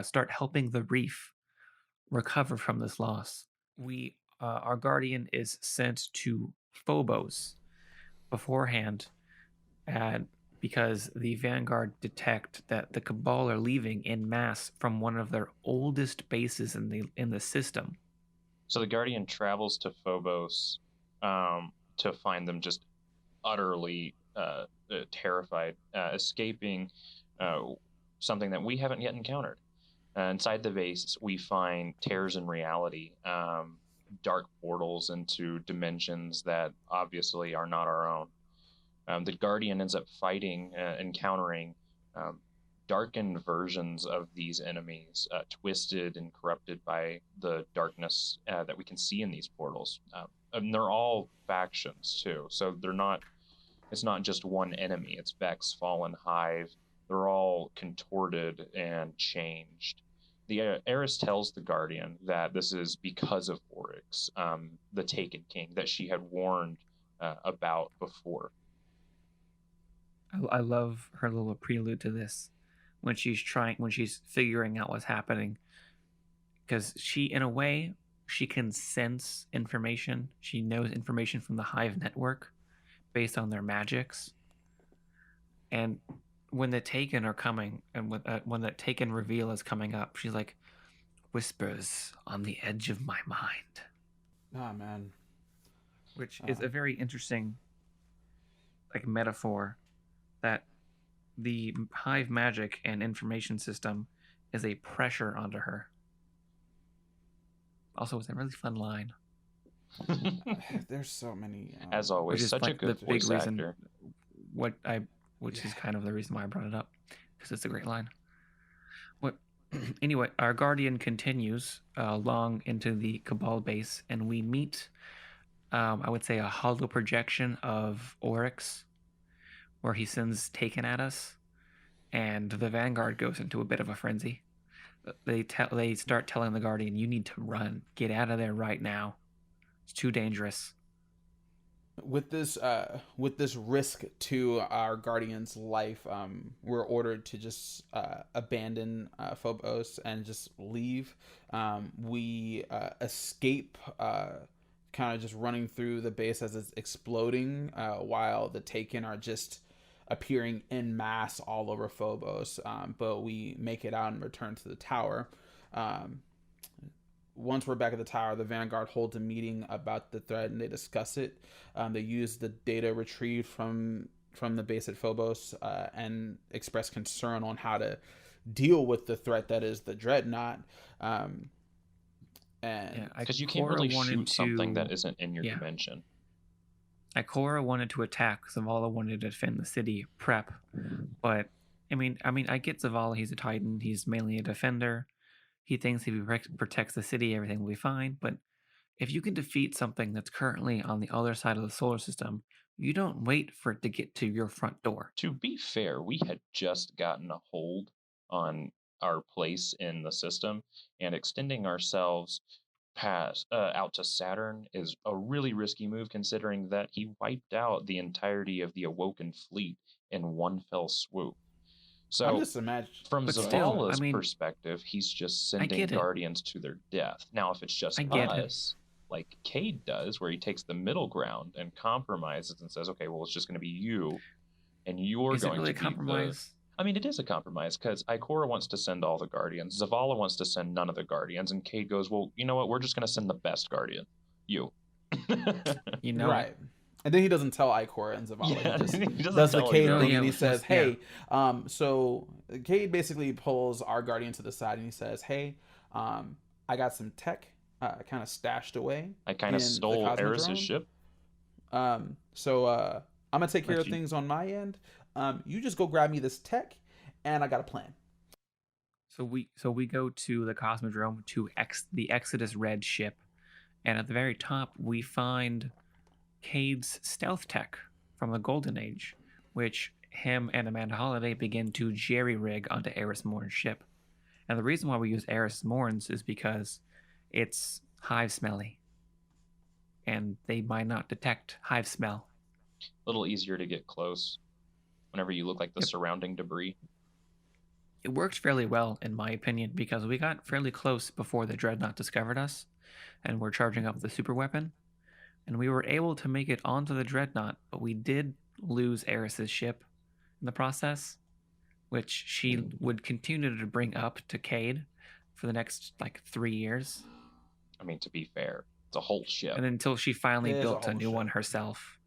start helping the reef recover from this loss. Our Guardian is sent to Phobos beforehand, because the Vanguard detect that the Cabal are leaving en masse from one of their oldest bases in the system.
So the Guardian travels to Phobos to find them just utterly terrified, escaping something that we haven't yet encountered. Inside the base, we find tears in reality, dark portals into dimensions that obviously are not our own. The Guardian ends up encountering darkened versions of these enemies, twisted and corrupted by the darkness that we can see in these portals. And they're all factions too, so it's not just one enemy. It's Vex, Fallen, Hive. They're all contorted and changed. The Heiress tells the Guardian that this is because of Oryx, the Taken King, that she had warned about before.
I love her little prelude to this when she's figuring out what's happening, because in a way, she can sense information. She knows information from the Hive network based on their magics. And when the Taken are coming, and when the Taken reveal is coming up, she's like, whispers on the edge of my mind.
Ah, man.
Which is a very interesting metaphor, that the Hive magic and information system is a pressure onto her. Also, it's a really fun line.
There's so many.
As always,
which is
such a good
the big
voice
reason
actor.
Which is kind of the reason why I brought it up, because it's a great line. Anyway, our Guardian continues long into the Cabal base, and we meet, I would say, a hollow projection of Oryx, where he sends Taken at us, and the Vanguard goes into a bit of a frenzy. they start telling the Guardian, "You need to run. Get out of there right now. It's too dangerous."
With this risk to our Guardian's life, we're ordered to just abandon Phobos and just leave. We escape, kind of just running through the base as it's exploding, while the Taken are just appearing en masse all over Phobos. But we make it out and return to the tower. Once we're back at the tower, the Vanguard holds a meeting about the threat and they discuss it. They use the data retrieved from the base at Phobos, and express concern on how to deal with the threat that is the Dreadnought. And
because you can't really shoot something that isn't in your dimension.
Ikora wanted to attack. Zavala wanted to defend the city, prep. But I mean, I get Zavala. He's a Titan. He's mainly a defender. He thinks if he protects the city, everything will be fine. But if you can defeat something that's currently on the other side of the solar system, you don't wait for it to get to your front door.
To be fair, we had just gotten a hold on our place in the system, and extending ourselves past out to Saturn is a really risky move, considering that he wiped out the entirety of the Awoken fleet in one fell swoop. So
I'm just imagining,
from Zavala's perspective, he's just sending Guardians to their death. Now, if it's just us, like Cade does, where he takes the middle ground and compromises and says, "Okay, well, it's just going to be you, and you're going to be compromise." I mean, it is a compromise because Ikora wants to send all the Guardians, Zavala wants to send none of the Guardians, and Cade goes, "Well, you know what? We're just going to send the best Guardian, you."
You know,
right? And then he doesn't tell Ikora and Zavala. He just does the Cade thing, and he says, "Hey, so Cade basically pulls our Guardian to the side, and he says, "Hey, I got some tech kind of stashed away.
I kind of stole Eris's ship.
So I'm gonna take care of things on my end. You just go grab me this tech, and I got a plan."
So we go to the Cosmodrome to the Exodus Red ship, and at the very top we find Cade's stealth tech from the Golden Age, which him and Amanda Holiday begin to jerry-rig onto Eris Morn's ship. And the reason why we use Eris Morn's is because it's hive smelly, and they might not detect hive smell.
A little easier to get close whenever you look like the surrounding debris.
It worked fairly well, in my opinion, because we got fairly close before the Dreadnought discovered us, and we're charging up the super weapon. And we were able to make it onto the Dreadnought, but we did lose Eris's ship in the process, which she would continue to bring up to Cade for the next 3 years.
I mean, to be fair, it's a whole ship.
And until she finally built a new one herself.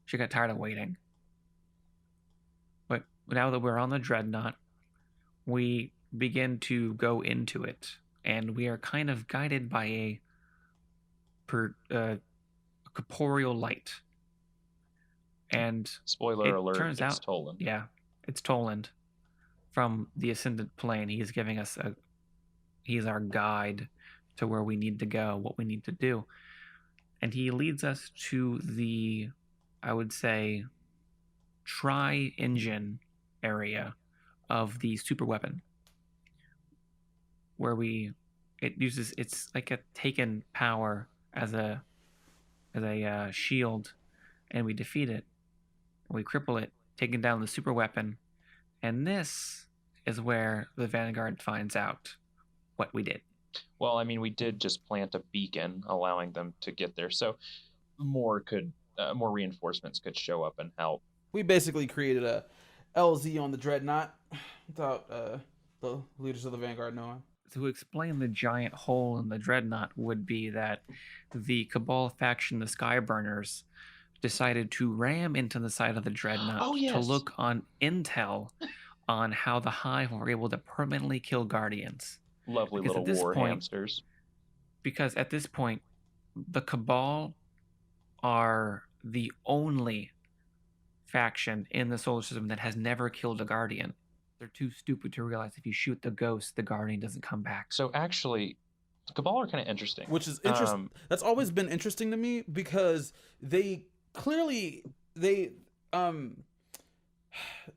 She got tired of waiting. But now that we're on the Dreadnought, we begin to go into it, and we are kind of guided by a corporeal light. And
spoiler alert,
turns out,
it's Toland.
Yeah, it's Toland from the Ascendant Plane. He's giving us he's our guide to where we need to go, what we need to do. And he leads us to the, I would say, tri-engine area of the super weapon, where it's like a Taken power as a shield, and we defeat it. We cripple it, taking down the super weapon, and this is where the Vanguard finds out what we did.
Well, I mean, we did just plant a beacon, allowing them to get there, so more reinforcements could show up and help.
We basically created a LZ on the Dreadnought without the leaders of the Vanguard knowing.
To explain the giant hole in the Dreadnought would be that the Cabal faction, the Skyburners, decided to ram into the side of the Dreadnought to look on intel on how the Hive were able to permanently kill Guardians.
Lovely little war hamsters.
Because at this point, the Cabal are the only faction in the solar system that has never killed a Guardian. They're too stupid to realize if you shoot the ghost, the Guardian doesn't come back.
So actually, the Cabal are kind of interesting.
Which is interesting. That's always been interesting to me, because they clearly
I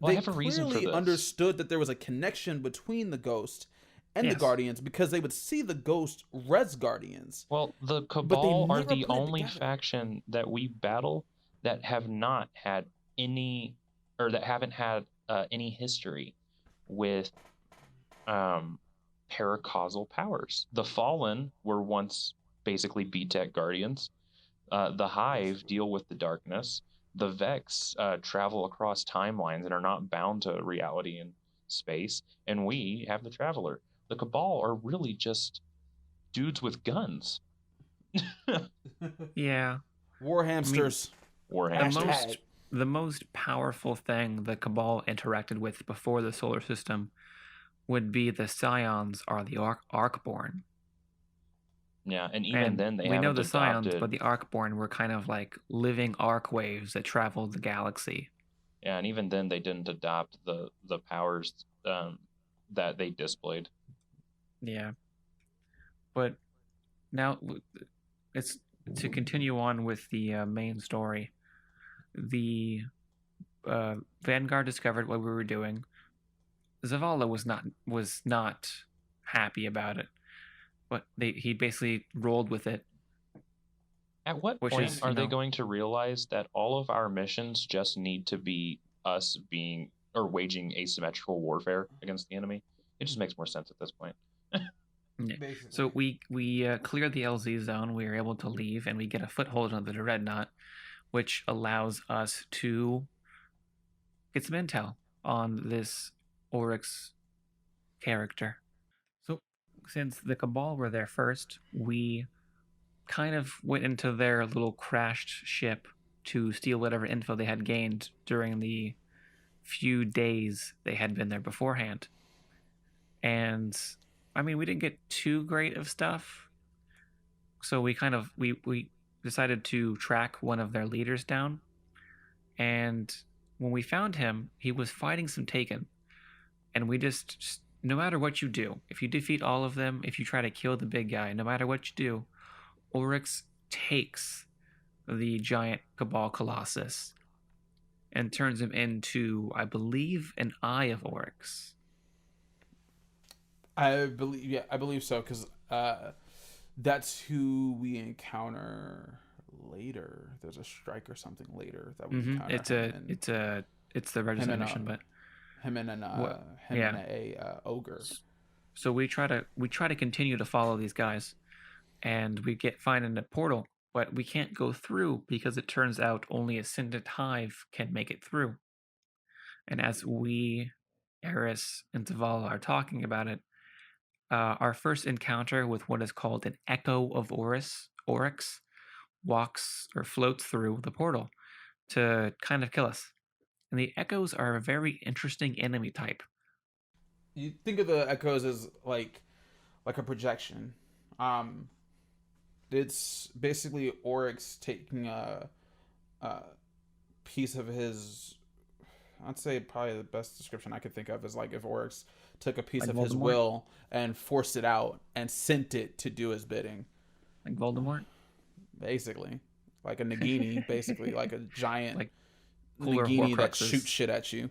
have a reason for this.
Understood that there was a connection between the ghost and the
Yes.
Guardians because they would see the ghost res Guardians.
Well, the
they
Cabal are
never
the
put it
only
together.
faction that we battle that have not had any, or that haven't had any history with paracausal powers. The Fallen were once basically B-Tech Guardians. The Hive deal with the darkness. The Vex travel across timelines and are not bound to reality and space. And we have the Traveler. The Cabal are really just dudes with guns.
Yeah.
War hamsters.
War
The
hamsters.
Hashtag.
the most powerful thing the Cabal interacted with before the solar system would be the Scions or the Arcborn.
Yeah, and even
And
then they
we know
haven't
the Scions,
adopted.
but the Arcborn were kind of like living arc waves that traveled the galaxy.
Yeah, and even then they didn't adopt the powers that they displayed.
Yeah. But now it's to continue on with the main story. The Vanguard discovered what we were doing. Zavala was not happy about it, but he basically rolled with it.
At what
Which
point
is,
are they going to realize that all of our missions just need to be us being or waging asymmetrical warfare against the enemy? It just makes more sense at this point.
Yeah.
Basically.
So we cleared the LZ zone. We were able to leave, and we get a foothold on the Dreadnought, which allows us to get some intel on this Oryx character. So since the Cabal were there first, we kind of went into their little crashed ship to steal whatever info they had gained during the few days they had been there beforehand. And I mean, we didn't get too great of stuff, so we kind of we decided to track one of their leaders down. And when we found him, he was fighting some Taken, and we just no matter what you do, if you defeat all of them, if you try to kill the big guy, no matter what you do, Oryx takes the giant Cabal Colossus and turns him into, I believe, an Eye of Oryx.
I believe so, because that's who we encounter later. There's a strike or something later that we encounter.
It's the Register mission, but
him and an ogre.
So we try to continue to follow these guys, and we find a portal, but we can't go through because it turns out only Ascendant Hive can make it through. And as we, Eris and Zavala, are talking about it, our first encounter with what is called an Echo of Oryx walks or floats through the portal to kind of kill us. And the Echoes are a very interesting enemy type.
You think of the Echoes as like a projection. It's basically Oryx taking a piece of his. I'd say probably the best description I could think of is like if Oryx took a piece of his will and forced it out and sent it to do his bidding.
Like Voldemort?
Basically. Like a Nagini, basically. Like a giant
like
Nagini that shoots shit at you.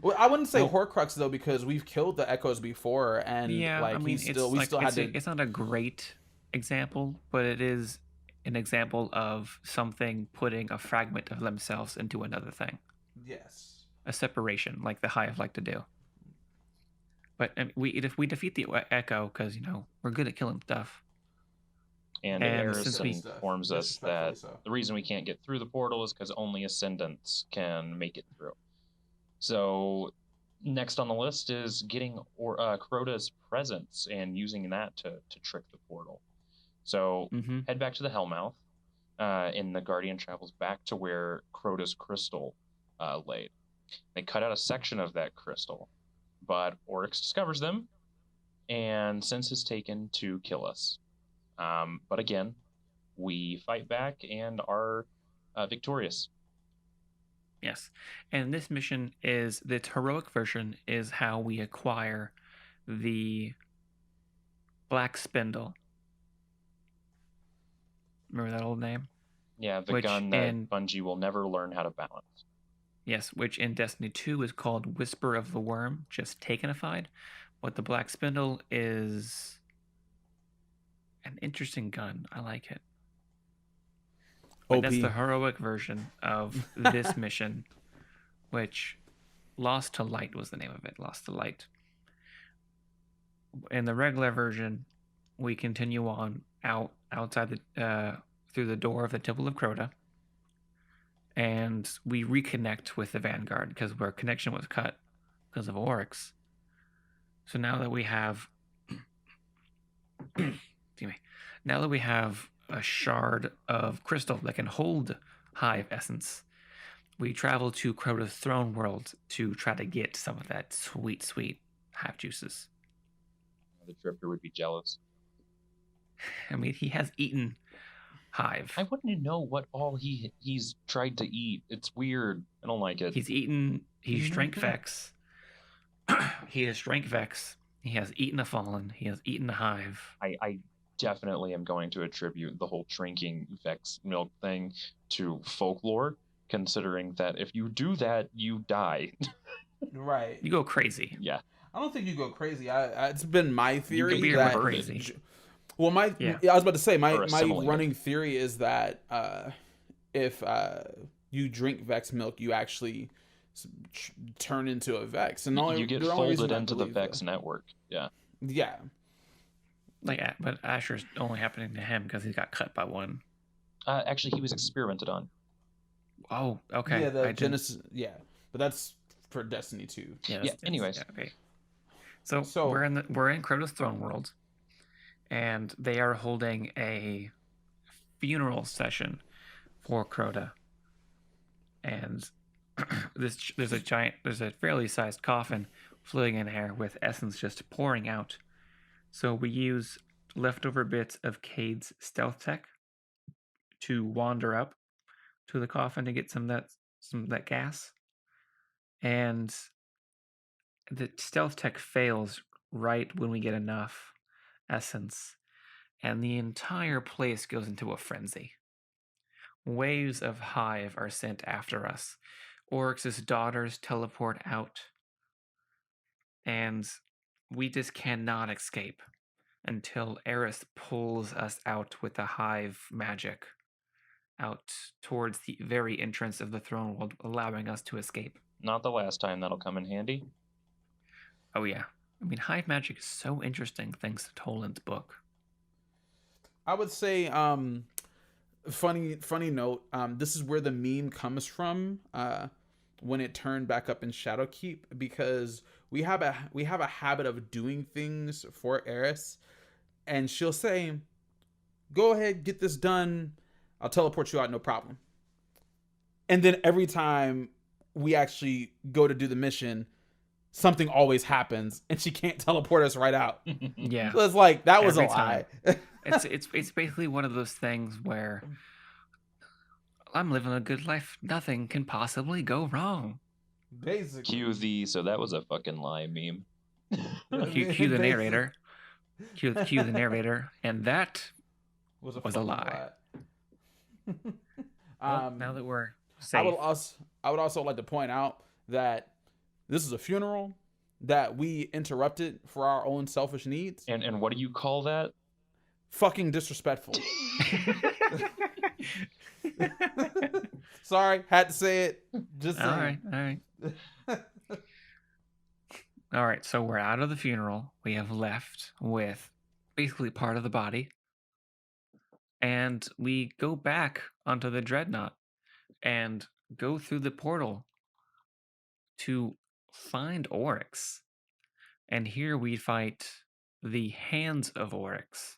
Well, I wouldn't say Horcrux though, because we've killed the Echoes before, and
it's not a great example, but it is an example of something putting a fragment of themselves into another thing.
Yes.
A separation, like the Hive like to do. But if we defeat the Echo, because we're good at killing stuff.
And Eris informs us that the reason we can't get through the portal is because only Ascendants can make it through. So next on the list is getting Crota's presence and using that to trick the portal. So head back to the Hellmouth, and the Guardian travels back to where Crota's crystal laid. They cut out a section of that crystal, but Oryx discovers them and sends his Taken to kill us. But again, we fight back and are victorious.
Yes. And this mission is, the heroic version is how we acquire the Black Spindle. Remember that old name?
Yeah, the gun that Bungie will never learn how to balance.
Yes, which in Destiny 2 is called Whisper of the Worm, just takenified. But the Black Spindle is an interesting gun. I like it. But that's the heroic version of this mission, which Lost to Light was the name of it. Lost to Light. In the regular version, we continue on outside through the door of the Temple of Crota, and we reconnect with the Vanguard because our connection was cut because of Oryx. So now that we have, excuse me, now that we have a shard of crystal that can hold Hive essence, we travel to Crota's throne world to try to get some of that sweet, sweet Hive juices.
The Drifter would be jealous.
I mean, he has eaten Hive.
I want to know what all he's tried to eat. It's weird. I don't like it.
He's drank Vex. He has drank Vex. He has eaten a Fallen. He has eaten a Hive.
I definitely am going to attribute the whole drinking Vex milk thing to folklore, considering that if you do that, you die.
Right.
You go crazy.
Yeah.
I don't think you go crazy. It's been my theory
be
that
crazy.
Well, I was about to say my
assimilate
running theory is that if you drink Vex milk, you actually turn into a Vex, and
you get folded into the Vex network. Yeah.
Yeah.
But Asher's only happening to him because he got cut by one.
Actually, he was experimented on.
Oh, okay.
Yeah, the Genesis. Yeah, but that's for Destiny 2.
Yeah.
Anyways.
Yeah, okay. So we're in Crota's throne world, and they are holding a funeral session for Crota. And there's a fairly sized coffin floating in air with essence just pouring out. So we use leftover bits of Cade's stealth tech to wander up to the coffin to get some of that gas. And the stealth tech fails right when we get enough essence, and the entire place goes into a frenzy. Waves of Hive are sent after us. Oryx's daughters teleport out, and we just cannot escape until Eris pulls us out with the Hive magic out towards the very entrance of the throne world, allowing us to escape.
Not the last time that'll come in handy.
Oh yeah. I mean, Hive magic is so interesting thanks to Toland's book.
I would say, funny note, this is where the meme comes from when it turned back up in Shadowkeep, because we have a habit of doing things for Eris, and she'll say, go ahead, get this done, I'll teleport you out, no problem. And then every time we actually go to do the mission, something always happens and she can't teleport us right out.
Yeah.
So it's like, that was
Every
a lie.
It's basically one of those things where I'm living a good life. Nothing can possibly go wrong.
Basically.
Cue the "so that was a fucking lie" meme.
Cue the narrator. Cue the narrator. And that was a lie. Well, now that we're safe.
I would also like to point out that this is a funeral that we interrupted for our own selfish needs.
And what do you call that?
Fucking disrespectful. Sorry, had to say it. Just saying.
All right. All right, so we're out of the funeral. We have left with basically part of the body. And we go back onto the Dreadnought and go through the portal to find Oryx. And here we fight the Hands of Oryx,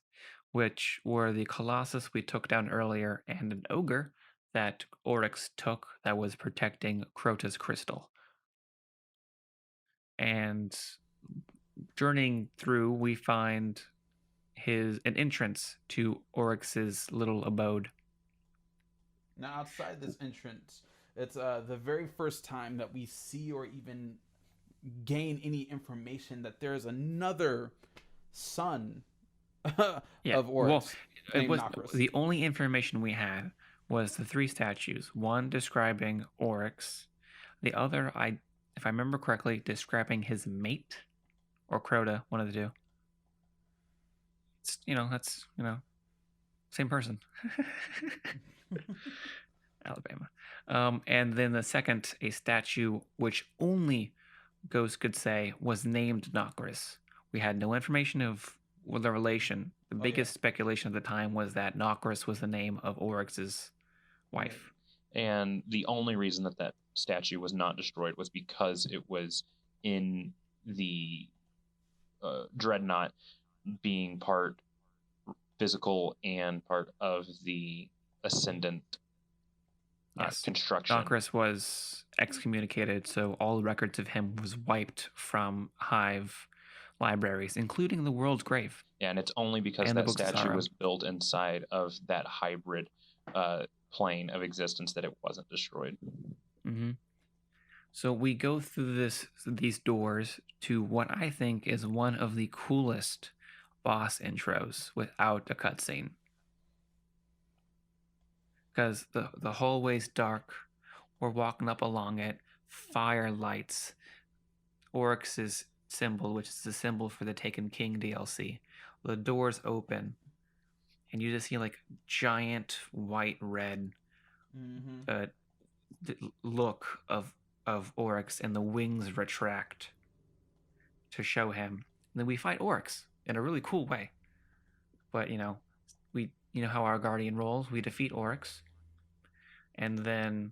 which were the Colossus we took down earlier and an ogre that Oryx took that was protecting Crota's crystal. And journeying through, we find an entrance to Oryx's little abode.
Now, outside this entrance, it's the very first time that we see or even gain any information that there is another son of Oryx.
Well, the only information we had was the three statues. One describing Oryx, The other, if I remember correctly, describing his mate or Crota, one of the two. It's, that's, same person. Alabama. And then the second, a statue which only Ghost could say was named Nokris. We had no information of the relation. The biggest speculation at the time was that Nokris was the name of Oryx's wife.
And the only reason that that statue was not destroyed was because it was in the dreadnought, being part physical and part of the Ascendant construction.
Nokris was excommunicated, so all records of him was wiped from Hive libraries, including the World's Grave.
Yeah, and it's only because that statue was built inside of that hybrid plane of existence that it wasn't destroyed.
Mm-hmm. So we go through these doors to what I think is one of the coolest boss intros without a cutscene. Because the hallway's dark, we're walking up along it, fire lights, Oryx's symbol, which is the symbol for the Taken King DLC. The doors open, and you just see like giant white red the look of Oryx, and the wings retract to show him. And then we fight Oryx in a really cool way. But we how our Guardian rolls. We defeat Oryx, and then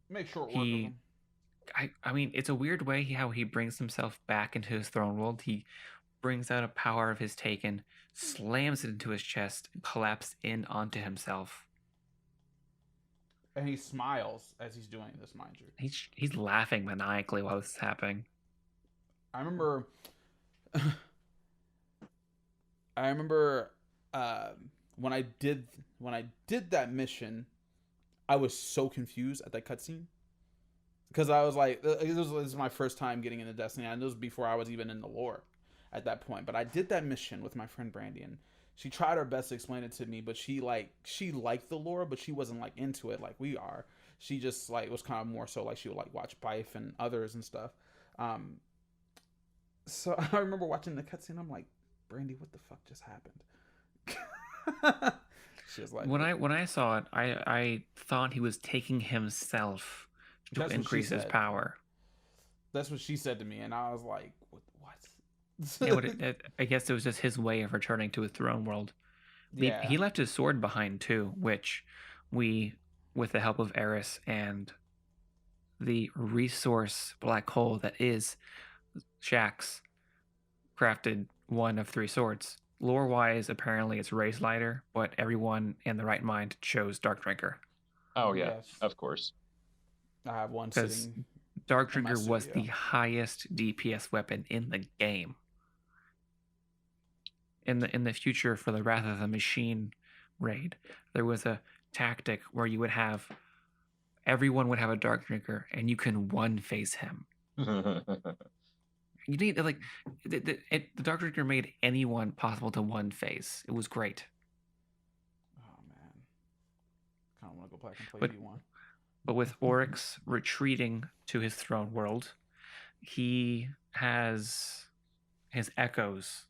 make sure it works.
I mean, it's a weird way how he brings himself back into his throne world. He brings out a power of his Taken, slams it into his chest, and collapses in onto himself.
And he smiles as he's doing this, mind you.
He's laughing maniacally while this is happening.
I remember when I did that mission, I was so confused at that cutscene. Because I was like, this was my first time getting into Destiny, and this was before I was even in the lore at that point. But I did that mission with my friend Brandy, and she tried her best to explain it to me, but she liked the lore, but she wasn't like into it like we are. She just like was kind of more so like she would like watch Bife and others and stuff. So I remember watching the cutscene. I'm like, Brandy, what the fuck just happened? She was like,
when I saw it, I thought he was taking himself to increase his power.
That's what she said to me, and I was like, what?
Yeah, I guess it was just his way of returning to his throne world. Yeah. He left his sword behind too, which we, with the help of Eris and the resource black hole that is Shaxx, crafted one of 3 swords. Lore-wise, apparently it's Raze Lighter, but everyone in the right mind chose Dark Drinker.
Oh yeah, yes. Of course.
I have one sitting.
Dark Drinker was the highest DPS weapon in the game. In the future, for the Wrath of the Machine raid, there was a tactic where you would have everyone would have a Dark Drinker, and you can one face him. You need like the Dark Drinker made anyone possible to one face. It was great.
Oh man, kind of want to go back and play V1.
But with Oryx retreating to his throne world, he has his echoes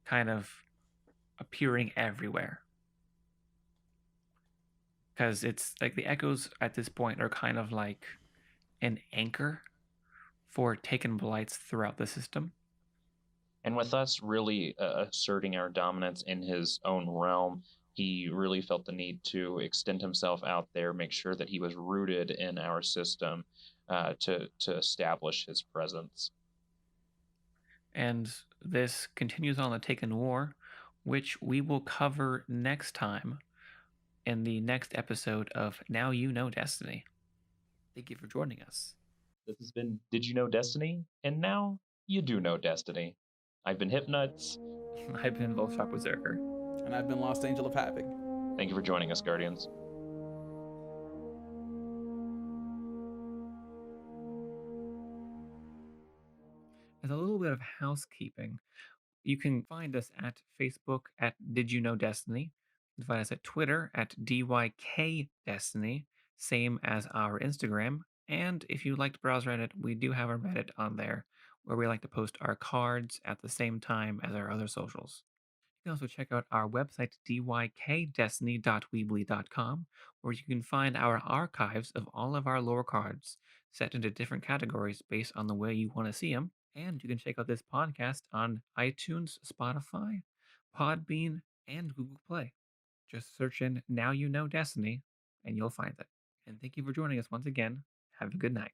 kind of appearing everywhere. Because it's like the echoes at this point are kind of like an anchor for Taken Blights throughout the system.
And with us really asserting our dominance in his own realm, he really felt the need to extend himself out there, make sure that he was rooted in our system to establish his presence.
And this continues on the Taken War, which we will cover next time in the next episode of Now You Know Destiny. Thank you for joining us.
This has been Did You Know Destiny? And now you do know Destiny. I've been HipNuts.
I've been VulshokBersrker.
And I've been LostAngelofHavik.
Thank you for joining us, Guardians.
As a little bit of housekeeping, you can find us at Facebook at Did You Know Destiny. You can find us at Twitter at DYKDestiny, same as our Instagram. And if you like to browse Reddit, we do have a Reddit on there where we like to post our cards at the same time as our other socials. You can also check out our website, dykdestiny.weebly.com, where you can find our archives of all of our lore cards set into different categories based on the way you want to see them. And you can check out this podcast on iTunes, Spotify, Podbean, and Google Play. Just search in Now You Know Destiny, and you'll find it. And thank you for joining us once again. Have a good night.